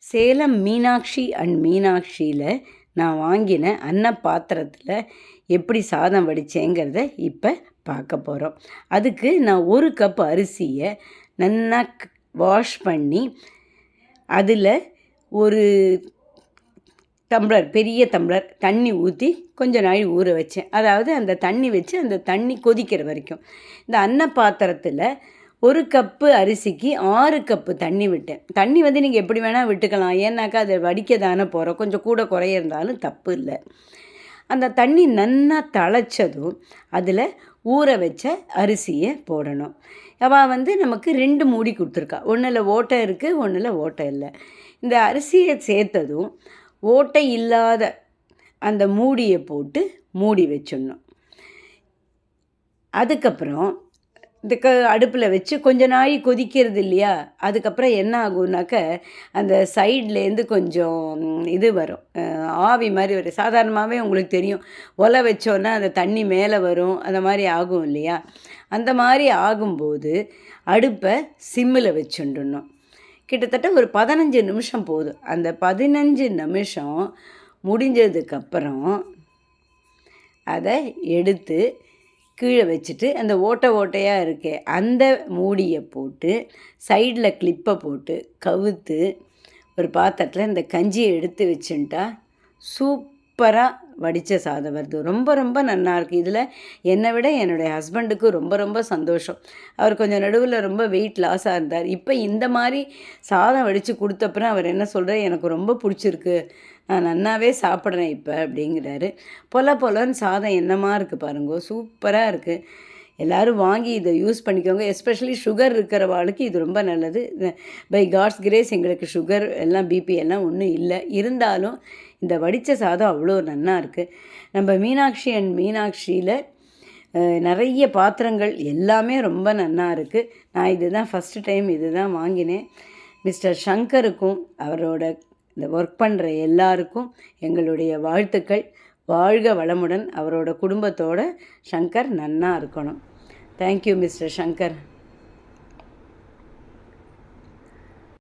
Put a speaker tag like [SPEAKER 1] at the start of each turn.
[SPEAKER 1] Salem Meenakshi and மீனாட்சியில் நான் வாங்கின பாத்திரத்தில் எப்படி சாதம் வடித்தேங்கிறத இப்போ பார்க்க போகிறோம். அதுக்கு நான் 1 கப் அரிசியை நல்லா வாஷ் பண்ணி அதில் ஒரு டம்ளர், பெரிய டம்ளர் தண்ணி ஊற்றி கொஞ்ச நாள் ஊற வச்சேன். அதாவது அந்த தண்ணி வச்சு அந்த தண்ணி கொதிக்கிற வரைக்கும். இந்த பாத்திரத்தில் 1 கப்பு அரிசிக்கு 6 கப்பு தண்ணி விட்டேன். தண்ணி வந்து நீங்கள் எப்படி வேணால் விட்டுக்கலாம், ஏன்னாக்கா அதை வடிக்க தானே போகிறோம், கொஞ்சம் கூட குறைய இருந்தாலும் தப்பு இல்லை. அந்த தண்ணி நன்னா தழைச்சதும் அதில் ஊற வச்ச அரிசியை போடணும். அவள் வந்து நமக்கு 2 மூடி கொடுத்துருக்கா, ஒன்றில் ஓட்டை இருக்குது, ஒன்றில் ஓட்டை இல்லை. இந்த அரிசியை சேர்த்ததும் ஓட்டை இல்லாத அந்த மூடியை போட்டு மூடி வச்சிடணும். அதுக்கப்புறம் இதுக்கு அடுப்பில் வச்சு கொஞ்ச நாள் கொதிக்கிறது இல்லையா, அதுக்கப்புறம் என்ன ஆகும்னாக்க அந்த சைட்லேருந்து கொஞ்சம் இது வரும், ஆவி மாதிரி வரும். சாதாரணமாகவே உங்களுக்கு தெரியும், ஒலை வச்சோன்னா அந்த தண்ணி மேலே வரும், அந்த மாதிரி ஆகும் இல்லையா. அந்த மாதிரி ஆகும்போது அடுப்பை சிம்மில் வச்சுடணும். கிட்டத்தட்ட ஒரு 15 நிமிஷம் போதும். அந்த 15 நிமிஷம் முடிஞ்சதுக்கப்புறம் அதை எடுத்து கீழே வச்சுட்டு அந்த ஓட்டையாக இருக்கே அந்த மூடியை போட்டு சைடில் கிளிப்பை போட்டு கவுத்து ஒரு பாத்திரத்தில் இந்த கஞ்சியை எடுத்து வச்சுட்டா சூப்பராக வடித்த சாதம் வருது. ரொம்ப ரொம்ப நல்லாயிருக்கு. இதில் என்னை விட என்னுடைய ஹஸ்பண்டுக்கு ரொம்ப ரொம்ப சந்தோஷம். அவர் கொஞ்சம் நடுவில் ரொம்ப வெயிட் லாஸாக இருந்தார். இப்போ இந்த மாதிரி சாதம் வடித்து கொடுத்தப்புறம் அவர் என்ன சொல்கிறார், எனக்கு ரொம்ப பிடிச்சிருக்கு, நான் நன்னாவே சாப்பிட்றேன் இப்போ அப்படிங்கிறாரு. பொலன்னு சாதம் என்னமா இருக்குது பாருங்கோ, சூப்பராக இருக்குது. எல்லோரும் வாங்கி இதை யூஸ் பண்ணிக்கோங்க. எஸ்பெஷலி சுகர் இருக்கிறவாளுக்கு இது ரொம்ப நல்லது. பை காட்ஸ் கிரேஸ் எங்களுக்கு சுகர் எல்லாம் பிபி எல்லாம் ஒன்றும் இல்லை. இருந்தாலும் இந்த வடித்த சாதம் அவ்வளோ நல்லா இருக்குது. நம்ம மீனாட்சி அண்ட் மீனாட்சியில் நிறைய பாத்திரங்கள் எல்லாமே ரொம்ப நல்லா இருக்குது. நான் இதுதான் ஃபஸ்ட்டு டைம் இது தான் வாங்கினேன். மிஸ்டர் சங்கருக்கும் அவரோட இந்த ஒர்க் பண்ணுற எல்லாருக்கும் எங்களுடைய வாழ்த்துக்கள். வாழ்க வளமுடன். அவரோட குடும்பத்தோட சங்கர் நன்னா இருக்கணும். Thank you mister Shankar.